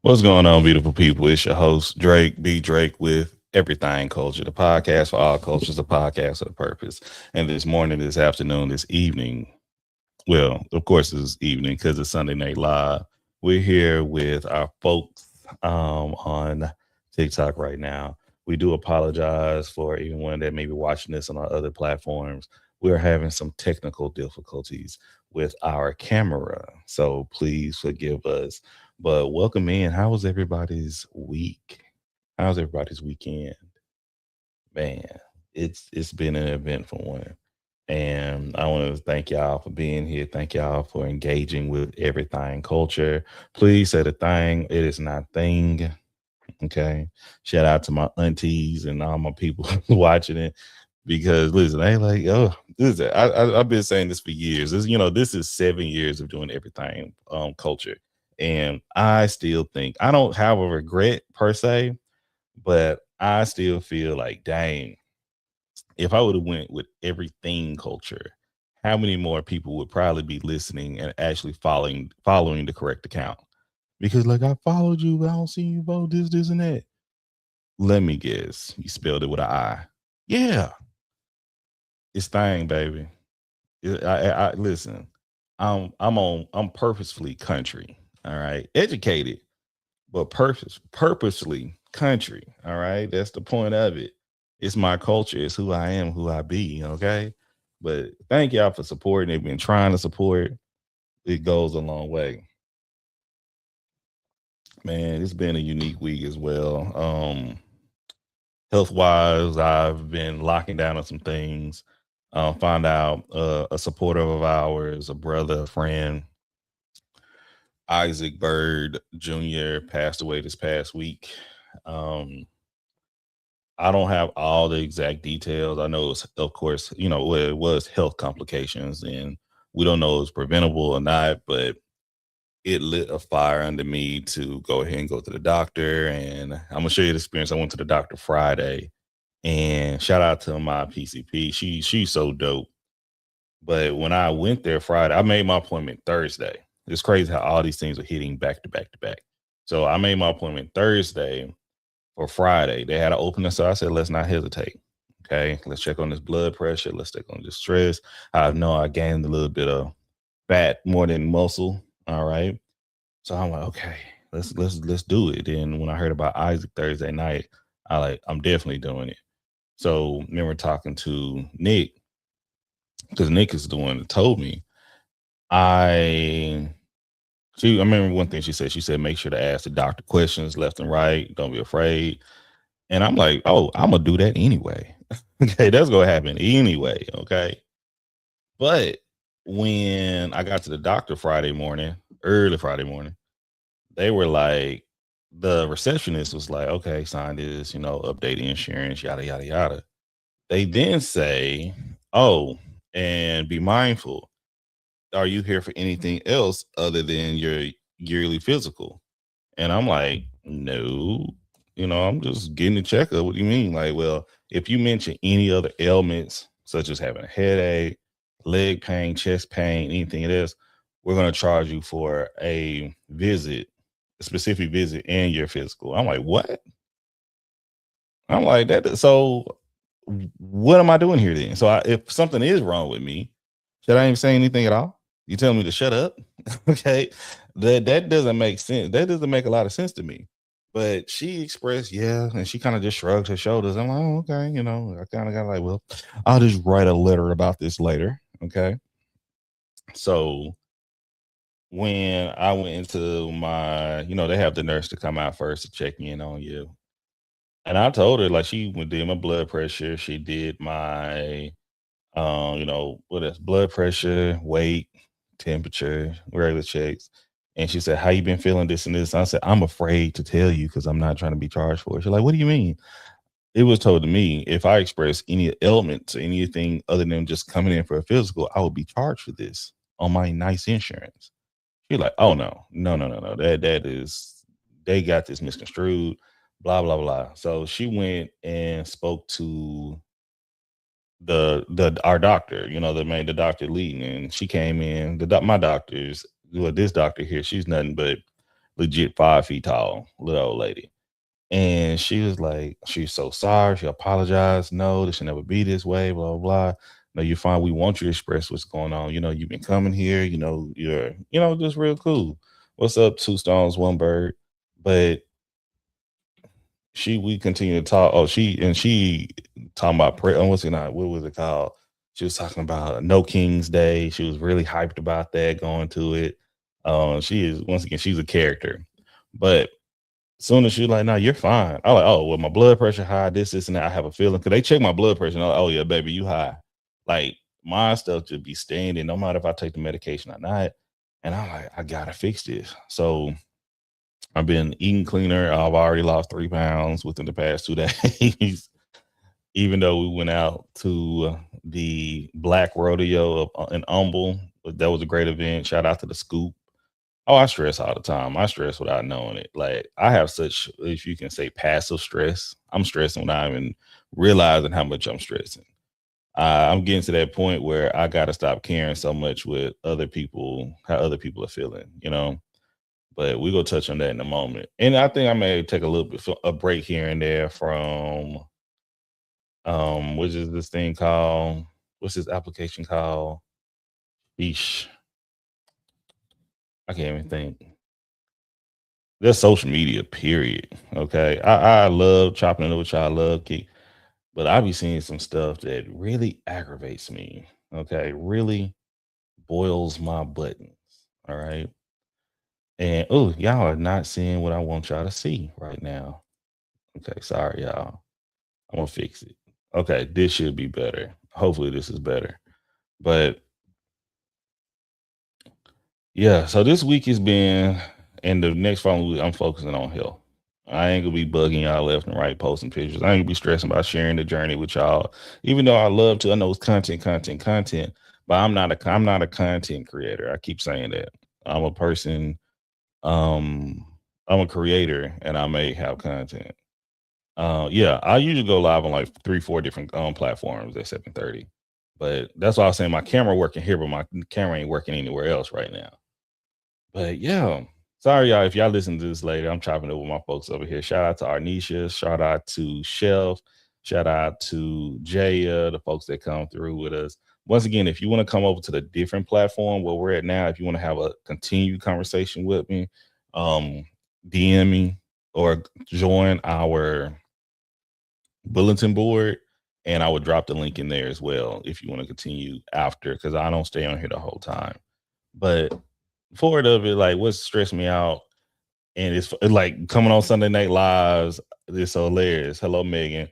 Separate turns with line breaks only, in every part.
What's going on, beautiful people? It's your host, Drake B. Drake with Everything Culture, the podcast for all cultures, the podcast of the purpose. And this morning, this afternoon, this evening, well, of course, it's evening because it's Sunday Night Live. We're here with our folks on TikTok right now. We do apologize for anyone that may be watching this on our other platforms. We're having some technical difficulties with our camera, so please forgive us. But welcome in. How was everybody's week? How's everybody's weekend? Man, it's been an eventful one. And I want to thank y'all for being here. Thank y'all for engaging with everything culture. Please say the thing. It is not thing. Okay. Shout out to my aunties and all my people watching it. Because listen, I ain't like, oh, listen, I've been saying this for years. This is 7 years of doing everything culture. And I still think I don't have a regret per se, but I still feel like, dang, if I would have went with everything culture, how many more people would probably be listening and actually following the correct account? Because like I followed you, but I don't see you vote this, and that. Let me guess, you spelled it with an I. Yeah, it's thing, baby. I listen. I'm purposefully country. All right, educated, but purposely country. All right, that's the point of it. It's my culture. It's who I am, who I be. Okay, but thank y'all for supporting. They've been trying to support. It goes a long way, man. It's been a unique week as well. Health wise, I've been locking down on some things. Found out a supporter of ours, a brother, a friend, Isaac Bird Jr. passed away this past week. Um, I don't have all the exact details. I know it's, of course, it was health complications, and we don't know if it's preventable or not, but it lit a fire under me to go ahead and go to the doctor. And I'm gonna show you the experience. I went to the doctor Friday, and shout out to my PCP. She's so dope. But when I went there Friday, I made my appointment Thursday. It's crazy how all these things are hitting back to back to back. So I made my appointment Thursday for Friday. They had an opening, so I said, let's not hesitate. Okay, let's check on this blood pressure. Let's check on this stress. I know I gained a little bit of fat more than muscle. All right. So I'm like, okay, let's do it. And when I heard about Isaac Thursday night, I'm definitely doing it. So remember talking to Nick, because Nick is the one that told me. I I remember one thing she said. She said, make sure to ask the doctor questions left and right. Don't be afraid. And I'm like, oh, I'm gonna do that anyway. Okay, that's gonna happen anyway. Okay. But when I got to the doctor Friday morning, early Friday morning, they were like, the receptionist was like, okay, sign this, update the insurance, yada, yada, yada. They then say, oh, and be mindful. Are you here for anything else other than your yearly physical? And I'm like, no, I'm just getting a checkup. What do you mean? Like, well, if you mention any other ailments, such as having a headache, leg pain, chest pain, anything else, we're going to charge you for a specific visit and your physical. I'm like, what? I'm like, that. So what am I doing here then? So if something is wrong with me, should I even say anything at all? You tell me to shut up? Okay. That doesn't make sense. That doesn't make a lot of sense to me. But she expressed, yeah, and she kind of just shrugged her shoulders. I'm like, oh, okay, I kind of got like, well, I'll just write a letter about this later. Okay. So when I went into my, they have the nurse to come out first to check in on you. And I told her, like, she did my blood pressure. She did my, what else? Blood pressure, weight, temperature, regular checks. And she said, how you been feeling this and this? I said, I'm afraid to tell you because I'm not trying to be charged for it. She's like, what do you mean? It was told to me if I express any ailments or anything other than just coming in for a physical, I would be charged for this on my nice insurance. She's like, oh no. That is they got this misconstrued, blah, blah, blah. So she went and spoke to the our doctor, the doctor leading, and she came in. My doctor's, well, this doctor here, she's nothing but legit 5 feet tall, little old lady. And she was like, she's so sorry. She apologized. No, this should never be this way, blah, blah, blah. No, you're fine. We want you to express what's going on. You've been coming here, you're just real cool. What's up, two stones, one bird? But we continue to talk. Oh, she talking about what's it not? What was it called? She was talking about No King's Day. She was really hyped about that, going to it. She is once again, she's a character. But soon as she like, nah, you're fine. I like, oh, well, my blood pressure high, this, and that. I have a feeling because they check my blood pressure. And I'm like, oh yeah, baby, you high. Like my stuff just be standing, no matter if I take the medication or not. And I'm like, I gotta fix this. So I've been eating cleaner. I've already lost 3 pounds within the past 2 days. Even though we went out to the Black Rodeo in Humble, that was a great event. Shout out to the Scoop. Oh, I stress all the time. I stress without knowing it. Like I have such, if you can say, passive stress. I'm stressing without even realizing how much I'm stressing. I'm getting to that point where I got to stop caring so much with other people, how other people are feeling. But we go touch on that in a moment. And I think I may take a little bit a break here and there from which is this thing called, what's this application called? Eesh, I can't even think. There's social media, period. Okay. I love chopping it up with y'all, I love kick, but I be seeing some stuff that really aggravates me. Okay. Really boils my buttons. All right. And oh, y'all are not seeing what I want y'all to see right now. Okay. Sorry, y'all. I'm gonna fix it. Okay, this should be better. Hopefully this is better. But yeah, so this week has been, and the next following week, I'm focusing on health. I ain't gonna be bugging y'all left and right, posting pictures. I ain't gonna be stressing about sharing the journey with y'all. Even though I love to, I know it's content, but I'm not a content creator. I keep saying that. I'm a person, um, I'm a creator and I may have content. Yeah, I usually go live on like 3, 4 different platforms at 7:30. But that's why I was saying my camera working here, but my camera ain't working anywhere else right now. But yeah, sorry y'all if y'all listen to this later. I'm chopping it with my folks over here. Shout out to Arnisha, shout out to Shelf, shout out to Jaya, the folks that come through with us. Once again, if you want to come over to the different platform where we're at now, if you want to have a continued conversation with me, um, DM me or join our bulletin board, and I would drop the link in there as well if you want to continue after, because I don't stay on here the whole time. But forward of it, like what's stressed me out, and it's like coming on Sunday Night Lives. It's hilarious. Hello, Megan.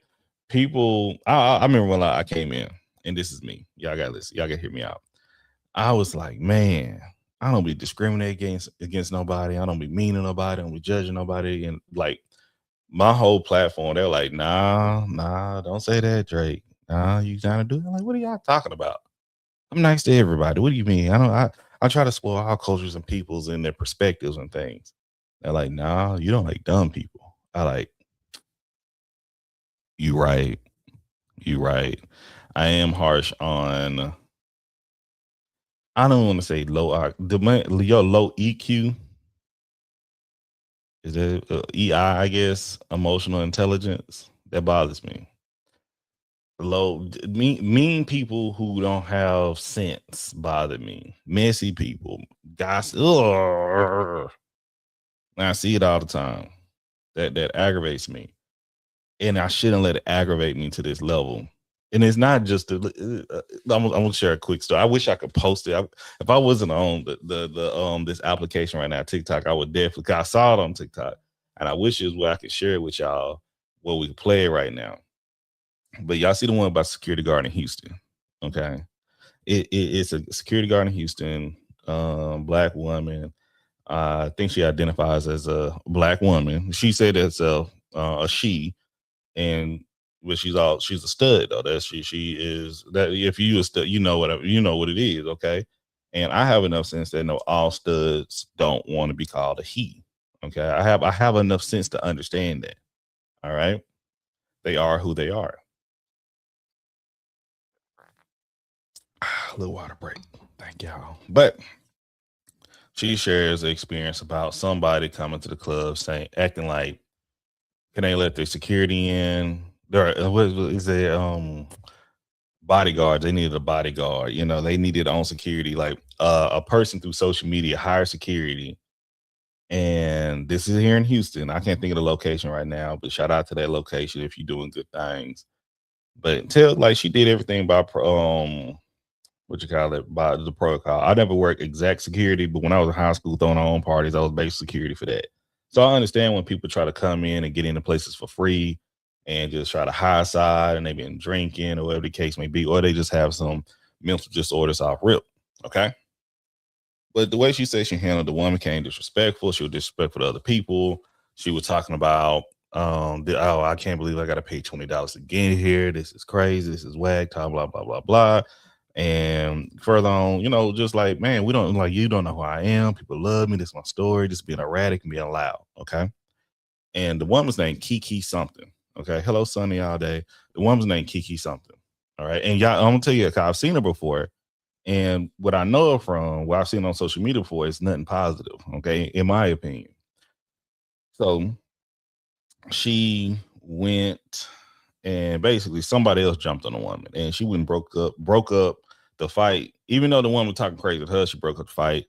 People, I remember when I came in, and this is me. Y'all got to listen. Y'all got to hear me out. I was like, man, I don't be discriminating against nobody. I don't be meaning nobody. I don't be judging nobody. And like my whole platform, they're like, nah, don't say that, Drake. Nah, you trying to do it? I'm like, what are y'all talking about? I'm nice to everybody. What do you mean? I try to explore all cultures and peoples and their perspectives and things. They're like, nah, you don't like dumb people. I like, you right. You right. I am harsh on, I don't want to say your low EQ. Is it EI, I guess, emotional intelligence? That bothers me. Mean people who don't have sense bother me. Messy people, gossip. Ugh. I see it all the time. That aggravates me, and I shouldn't let it aggravate me to this level. And it's not just I'm gonna share a quick story. I wish I could post it. If I wasn't on the this application right now, TikTok, I would definitely. 'Cause I saw it on TikTok, and I wish it was where I could share it with y'all, where we could play it right now. But y'all see the one about security guard in Houston? Okay, it's a security guard in Houston, black woman. I think she identifies as a black woman. She said it's a she, and but she's a stud though. That she is that if you a stud, you know what it is, okay? And I have enough sense that no, all studs don't want to be called a he. Okay. I have enough sense to understand that. All right. They are who they are. A little water break. Thank y'all. But She shares the experience about somebody coming to the club saying, acting like, can they let their security in? There, what is it? Bodyguards. They needed a bodyguard. You know, they needed their own security. Like a person through social media hired security, and this is here in Houston. I can't think of the location right now, but shout out to that location if you're doing good things. But tell like she did everything by what you call it, by the protocol. I never worked exact security, but when I was in high school throwing our own parties, I was basic security for that. So I understand when people try to come in and get into places for free and just try to high side and they've been drinking or whatever the case may be, or they just have some mental disorders off rip. Okay. But the way she said she handled the woman came disrespectful. She was disrespectful to other people. She was talking about, oh, I can't believe I got to pay $20 to get here. This is crazy. This is whack. Blah blah blah blah blah. And further on, you know, just like, man, we don't like you don't know who I am. People love me. This is my story. Just being erratic and being loud. Okay. And the woman's name Kiki something. Okay. Hello, Sunny all day. The woman's name Kiki something. All right. And y'all, I'm gonna tell you, I've seen her before. And what I know her from, what I've seen on social media before, is nothing positive. Okay, in my opinion. So she went and basically somebody else jumped on the woman, and she went and broke up the fight. Even though the woman was talking crazy to her, she broke up the fight.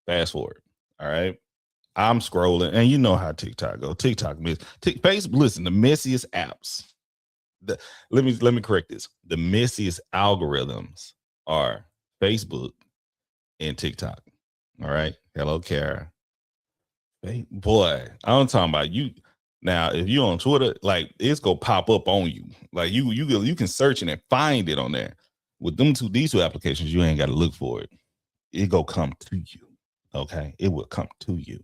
Fast forward. All right. I'm scrolling, and you know how TikTok go. TikTok miss Facebook. Listen, the messiest apps. Let me correct this. The messiest algorithms are Facebook and TikTok. All right. Hello, Kara. Hey, boy, I'm talking about you. Now, if you on Twitter, like it's gonna pop up on you. Like you can search it and find it on there. With these two applications, you ain't got to look for it. It go come to you. Okay, it will come to you.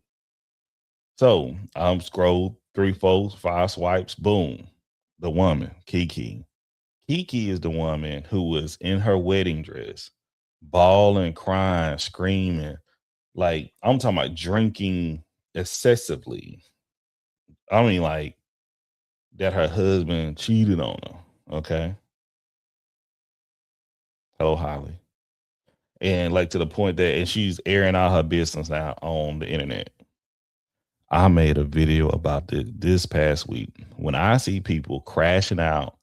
So I'm scroll 3, 4, 5 swipes. Boom, the woman Kiki. Kiki is the woman who was in her wedding dress, bawling, crying, screaming. Like I'm talking about drinking excessively. I mean, like that her husband cheated on her. Okay. Oh, Holly. And like to the point that, and she's airing out her business now on the internet. I made a video about this past week. When I see people crashing out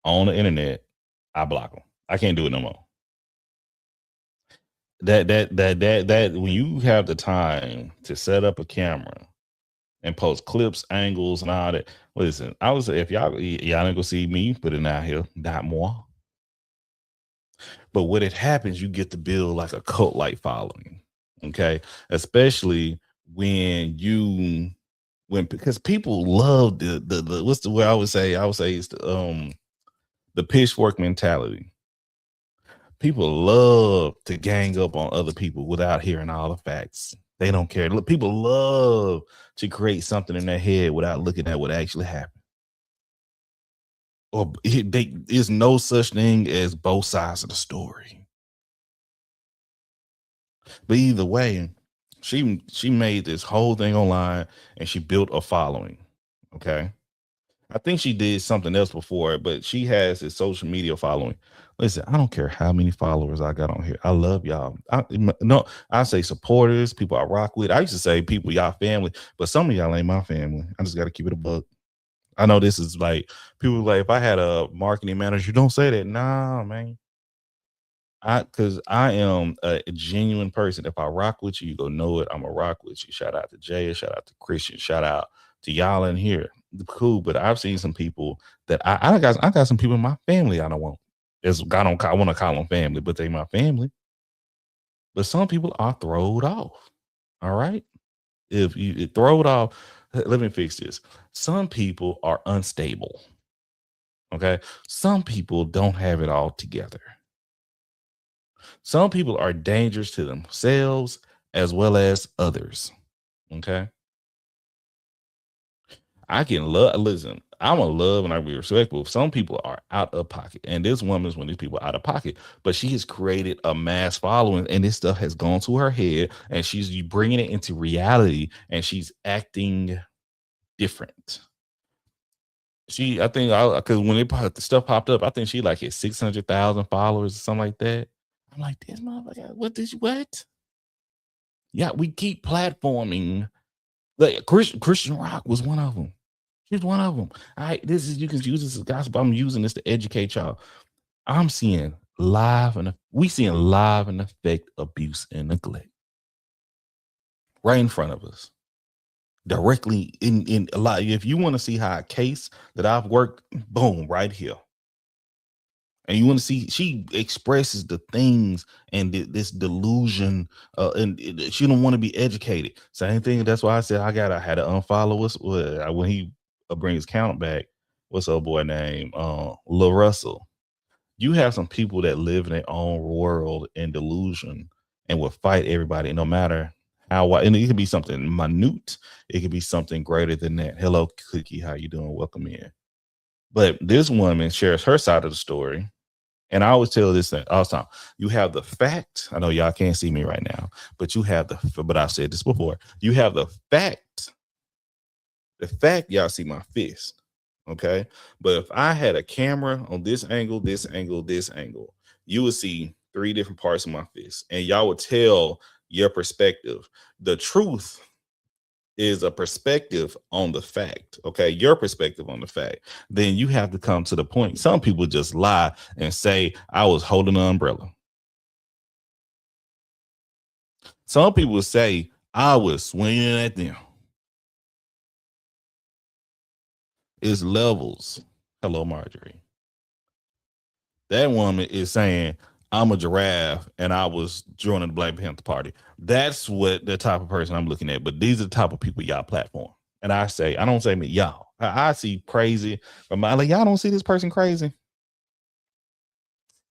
on the internet, I block them. I can't do it no more. That when you have the time to set up a camera and post clips, angles, and all that. Listen, I was if y'all ain't gonna see me put it out here, not more. But when it happens, you get to build like a cult like following. Okay. Especially when because people love the what's the way I would say it's the pitchfork mentality. People love to gang up on other people without hearing all the facts. They don't care. Look, people love to create something in their head without looking at what actually happened. Or there's no such thing as both sides of the story. But either way, she made this whole thing online and she built a following. Okay. I think she did something else before, but she has a social media following. Listen, I don't care how many followers I got on here. I love y'all. I say supporters, people I rock with. I used to say people y'all family, but some of y'all ain't my family. I just got to keep it a buck. I know this is like people like if I had a marketing manager, don't say that. Nah, man. Because I am a genuine person. If I rock with you, you go know it. I'm a rock with you. Shout out to Jay. Shout out to Christian. Shout out to y'all in here. Cool, but I've seen some people that I got some people in my family I don't want. I want to call them family, but they my family. But some people are throwed off. All right. If you throw it off, let me fix this. Some people are unstable. Okay. Some people don't have it all together. Some people are dangerous to themselves as well as others. Okay. I can listen, I'm a love and I be respectful. Some people are out of pocket. And this woman's when these people are out of pocket, but she has created a mass following and this stuff has gone to her head and she's bringing it into reality and she's acting different. I think, because when the stuff popped up, I think she like hit 600,000 followers or something like that. I'm like, this motherfucker, what? Yeah, we keep platforming. Like Christian Rock was one of them. She's one of them. This is, you can use this as gospel. I'm using this to educate y'all. I'm seeing we seeing live and effect abuse and neglect right in front of us, directly in a lot. If you want to see how a case that I've worked, boom, right here. And you want to see, she expresses the things and this delusion, and she don't want to be educated. Same thing. That's why I said I had to unfollow us when he bring his count back. What's old boy name? Lil Russell. You have some people that live in their own world and delusion and will fight everybody, no matter how. And it could be something minute. It could be something greater than that. Hello, Cookie. How you doing? Welcome in. But this woman shares her side of the story. And I always tell this thing all the time. You have the fact. I know y'all can't see me right now, but but I've said this before. You have the fact. The fact, y'all see my fist. Okay. But if I had a camera on this angle, this angle, this angle, you would see 3 different parts of my fist. And y'all would tell your perspective. The truth is a perspective on the fact. Okay, your perspective on the fact. Then you have to come to the point. Some people just lie and say I was holding an umbrella. Some people say I was swinging at them. It's levels. Hello, Marjorie. That woman is saying I'm a giraffe and I was joining the Black Panther Party. That's what the type of person I'm looking at. But these are the type of people y'all platform. And I don't say me, y'all. I see crazy, but y'all don't see this person crazy.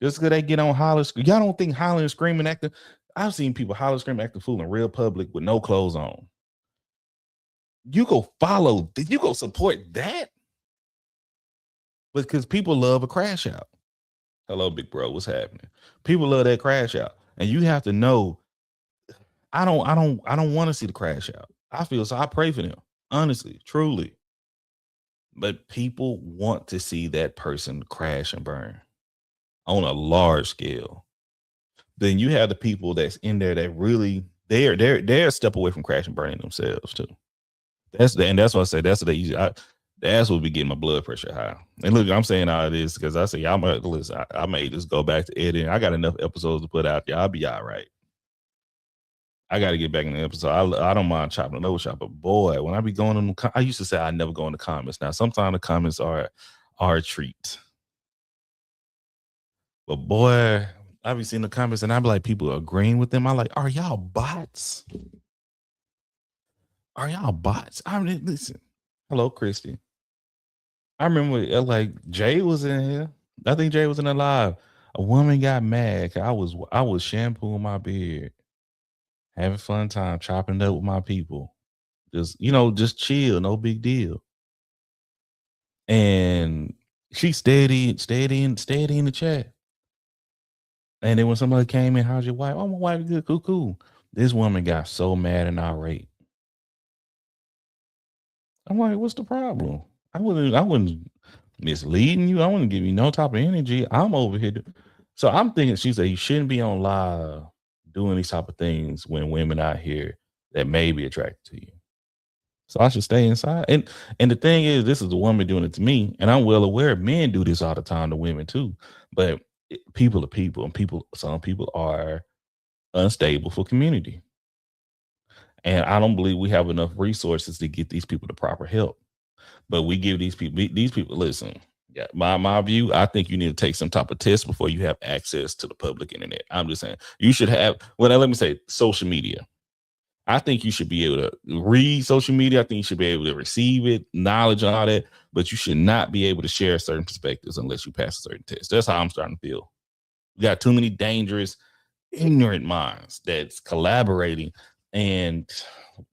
Just because they get on holler, y'all don't think hollering, screaming, acting. I've seen people holler, screaming, acting fool in real public with no clothes on. You go support that? Because people love a crash out. Hello, big bro. What's happening? People love that crash out. And you have to know, I don't want to see the crash out. I pray for them. Honestly, truly. But people want to see that person crash and burn on a large scale. Then you have the people that's in there that really they're a step away from crashing, burning themselves too. That's why I say that's what they use. That's what be getting my blood pressure high. And look, I'm saying all this because I say I may just go back to editing. I got enough episodes to put out there. I'll be all right. I got to get back in the episode. I don't mind chopping the nose shop, but boy, when I be going in, I used to say I never go in the comments. Now sometimes the comments are a treat, but boy, I be seeing the comments and I be like, people agreeing with them. I like, are y'all bots? Are y'all bots? I mean, listen. Hello, Christy. I remember like Jay was in here. I think Jay was in the live. A woman got mad. I was shampooing my beard, having fun time, chopping it up with my people. Just chill, no big deal. And she steady in the chat. And then when somebody came in, how's your wife? Oh, my wife is good, cool. This woman got so mad and irate. I'm like, what's the problem? I wouldn't misleading you. I wouldn't give you no type of energy. I'm over here. So I'm thinking she said you shouldn't be on live doing these type of things when women out here that may be attracted to you. So I should stay inside. And the thing is, this is a woman doing it to me, and I'm well aware men do this all the time to women too. But people are people, and some people are unstable for community. And I don't believe we have enough resources to get these people the proper help. But we give these people, listen, yeah, my view, I think you need to take some type of test before you have access to the public internet. I'm just saying you should have, let me say social media. I think you should be able to read social media. I think you should be able to receive it, knowledge and all that, but you should not be able to share certain perspectives unless you pass a certain test. That's how I'm starting to feel. We got too many dangerous, ignorant minds that's collaborating. And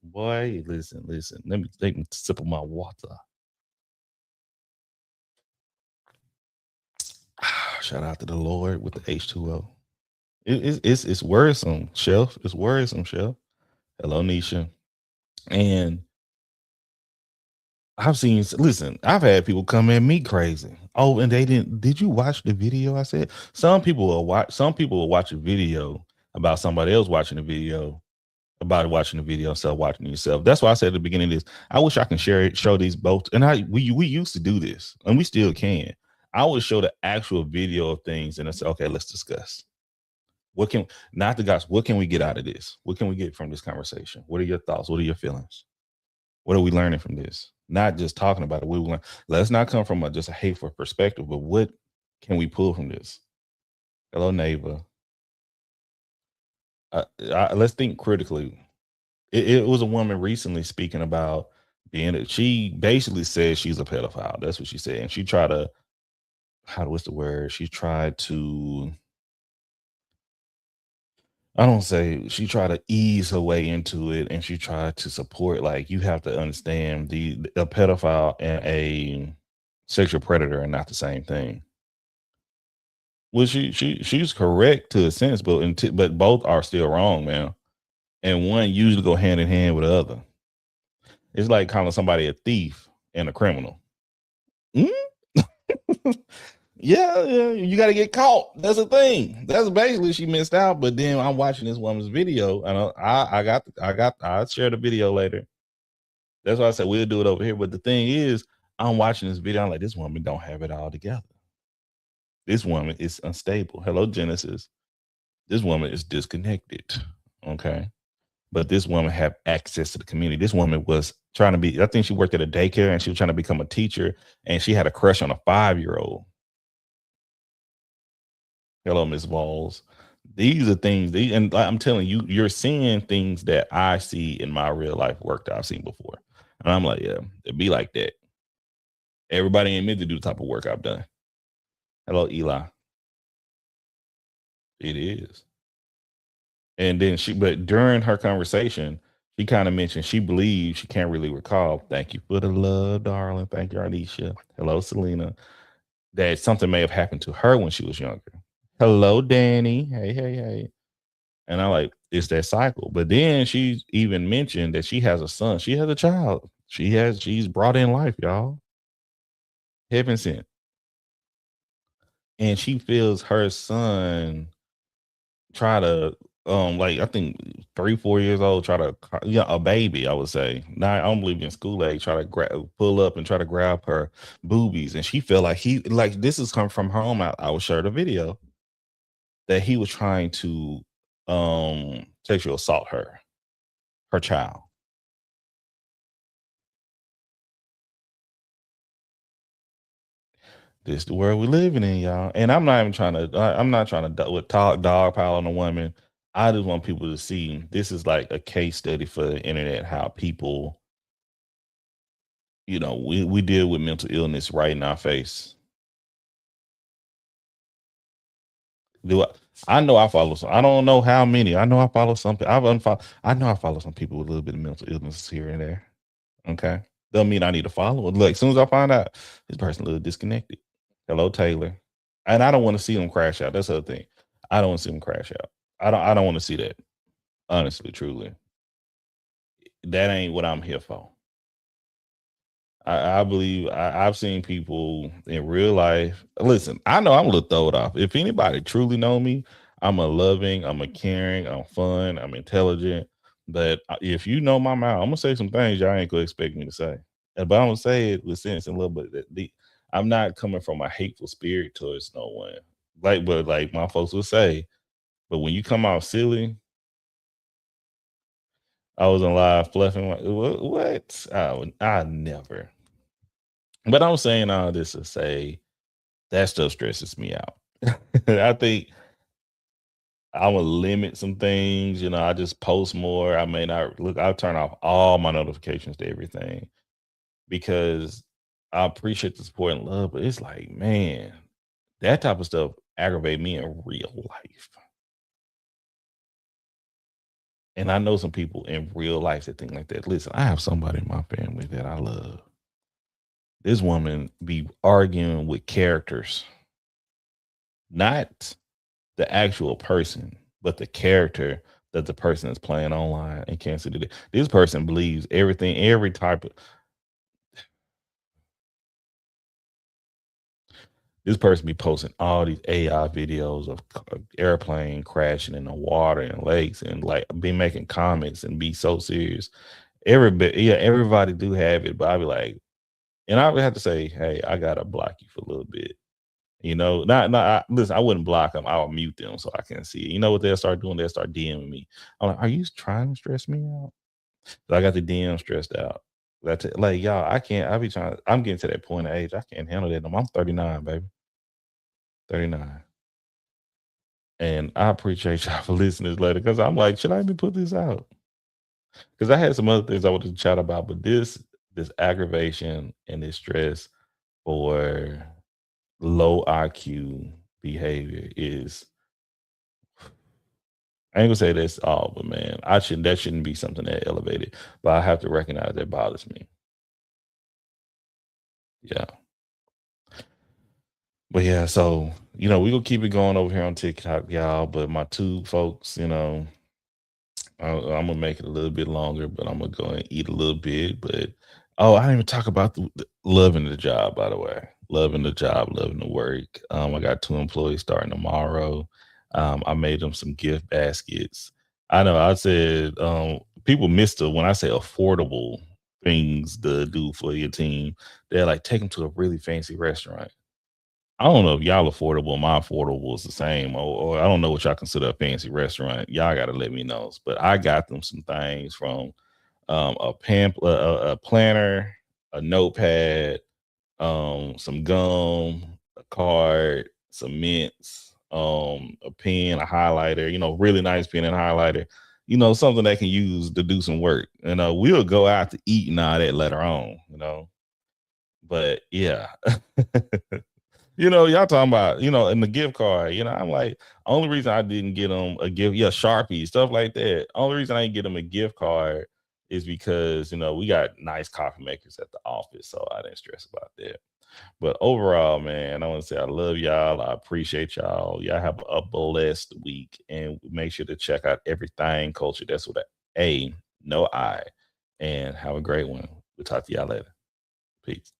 boy, listen, let me take a sip of my water. Shout out to the Lord with the H2O. It's worrisome, Chef. It's worrisome, Chef. Hello, Nisha. And I've had people come at me crazy. Oh, and did you watch the video? I said, some people will watch a video about somebody else watching the video about watching the video instead of watching yourself. That's why I said at the beginning of this, I wish I can show these both. And we used to do this, and we still can. I would show the actual video of things and I say, okay, let's discuss. What can not the guys, what can we get out of this? What can we get from this conversation? What are your thoughts? What are your feelings? What are we learning from this? Not just talking about it. We learn. Let's not come from just a hateful perspective, but what can we pull from this? Hello, neighbor. Let's think critically. It was a woman recently speaking about she basically said she's a pedophile. That's what she said. And she tried to, what's the word? She tried to, I don't say, she tried to ease her way into it, and she tried to support, like, you have to understand a pedophile and a sexual predator are not the same thing. Well, she's correct to a sense, but both are still wrong, man. And one usually go hand in hand with the other. It's like calling somebody a thief and a criminal. Mm? yeah, you got to get caught. That's the thing. That's basically she missed out. But then I'm watching this woman's video, and I'll share the video later. That's why I said we'll do it over here. But the thing is, I'm watching this video. I'm like, this woman don't have it all together. This woman is unstable. Hello, Genesis. This woman is disconnected. Okay. But this woman had access to the community. This woman was trying to be, I think she worked at a daycare and she was trying to become a teacher, and she had a crush on a 5-year-old. Hello, Miss Walls. These are things, and I'm telling you, you're seeing things that I see in my real life work that I've seen before. And I'm like, yeah, it'd be like that. Everybody ain't meant to do the type of work I've done. Hello, Eli. It is. And then but during her conversation, she kind of mentioned she believes, she can't really recall. Thank you for the love, darling. Thank you, Arnisha. Hello, Selena. That something may have happened to her when she was younger. Hello, Danny. Hey. And I like, it's that cycle. But then she even mentioned that she has a son. She has a child. She's brought in life, y'all. Heaven sent. And she feels her son try to like, I think 3-4 years old, try to, a baby, I would say, not, I don't believe in school age, try to pull up and try to grab her boobies, and she felt like this is coming from her home. I will share the video that he was trying to sexual assault her child. This is the world we're living in, y'all. And I'm not trying to talk dog pile on a woman. I just want people to see this is like a case study for the internet, how people, we deal with mental illness right in our face. I know I follow some. I don't know how many. I know I follow some. I know I follow some people with a little bit of mental illness here and there. Okay. Doesn't mean I need to follow it. Look, as soon as I find out this person a little disconnected. Hello, Taylor. And I don't want to see them crash out. That's the other thing. I don't want to see them crash out. I don't want to see that. Honestly, truly. That ain't what I'm here for. I believe I've seen people in real life. Listen, I know I'm a little throwed off. If anybody truly know me, I'm a loving, I'm a caring, I'm fun, I'm intelligent. But if you know my mouth, I'm gonna say some things y'all ain't gonna expect me to say. But I'm gonna say it with sense and love. But I'm not coming from a hateful spirit towards no one. But my folks will say, but when you come out silly, I was in live fluffing. What? I never. But I'm saying all this to say that stuff stresses me out. I think I will limit some things. I just post more. I may not look. I'll turn off all my notifications to everything because I appreciate the support and love. But it's like, man, that type of stuff aggravate me in real life. And I know some people in real life that think like that. Listen, I have somebody in my family that I love. This woman be arguing with characters, not the actual person, but the character that the person is playing online and can't see that this person believes everything, every type of. This person be posting all these AI videos of airplane crashing in the water and lakes and like be making comments and be so serious. Everybody do have it, but I be like, and I would have to say, hey, I gotta block you for a little bit. Listen, I wouldn't block them. I'll mute them so I can see it. You know what they'll start doing? They'll start DMing me. I'm like, are you trying to stress me out? So I got the DM stressed out. That's it. Like, y'all, I can't. I be trying. I'm getting to that point of age. I can't handle that. No more. I'm 39, baby. 39. And I appreciate y'all for listening to this later because I'm like, should I even put this out? Because I had some other things I wanted to chat about, but this aggravation and this stress for low IQ behavior is I ain't gonna say that's all, but man, that shouldn't be something that elevated. But I have to recognize that bothers me. Yeah. But yeah, so we gonna keep it going over here on TikTok, y'all. But my two folks, I'm gonna make it a little bit longer, but I'm gonna go and eat a little bit. But oh, I didn't even talk about loving the job. By the way, loving the job, loving the work. I got two employees starting tomorrow. I made them some gift baskets. I know I said people miss the when I say affordable things to do for your team. They're like take them to a really fancy restaurant. I don't know if y'all affordable. My affordable is the same, or I don't know what y'all consider a fancy restaurant. Y'all got to let me know. But I got them some things from a planner, a notepad, some gum, a card, some mints, a pen, a highlighter. Really nice pen and highlighter. Something they can use to do some work. And we'll go out to eat and all that later on. But yeah. Y'all talking about, in the gift card, I'm like, only reason I didn't get them a gift, yeah, Sharpie, stuff like that. Only reason I didn't get them a gift card is because, we got nice coffee makers at the office. So I didn't stress about that. But overall, man, I want to say I love y'all. I appreciate y'all. Y'all have a blessed week and make sure to check out Everything Culture. That's with A, no I. And have a great one. We'll talk to y'all later. Peace.